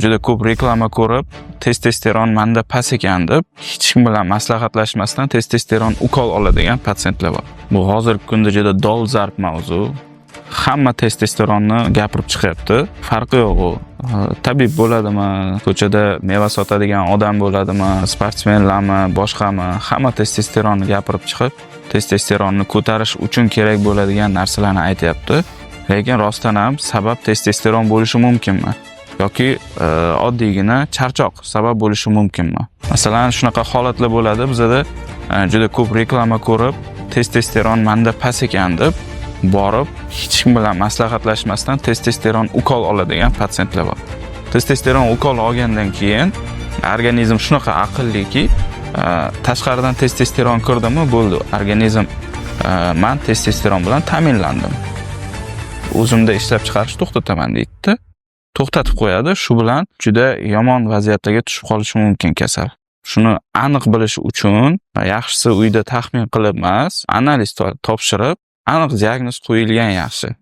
juda ko'p reklama ko'rib, testosteron menda past ekan deb hech kim bilan maslahatlashmasdan testosteron ukol oladigan patsientlar bor. Bu hozirgi kunda juda dolzarb mavzu. Hamma testosteronni gapirib chiqyapti. Farqi yo'q u. Tabib bo'ladimi, ko'chada meva sotadigan odam bo'ladimi, sportsmenlarmi, boshqami, hamma testosteronni gapirib chiqib, testosteronni ko'tarish uchun kerak bo'ladigan narsalarni aytayapti. Lekin rostdan ham sabab testosteron bo'lishi mumkinmi? Yoki oddiygina charchoq sabab bo'lishi mumkinmi? Masalan, shunaqa holatlar bo'ladi. Bizda juda ko'p reklama ko'rib, testosteron menda past ekan deb borib, hech kim bilan maslahatlashmasdan testosteron ukol oladigan patsientlar bor. Testosteron ukol olgandan keyin organizm shunaqa aqlliki, tashqaridan testosteron kirdimi, bo'ldi. Organizm men testosteron bilan ta'minlandim. O'zimda ishlab chiqarish to'xtataman deydi. To'xtatib qo'yadi. Shu bilan juda yomon vaziyatlarga tushib qolishi mumkin kasal. Shuni aniq bilish uchun yaxshisi uyda taxmin qilib emas, analiz topshirib, aniq diagnoz qo'yilgan yaxshi.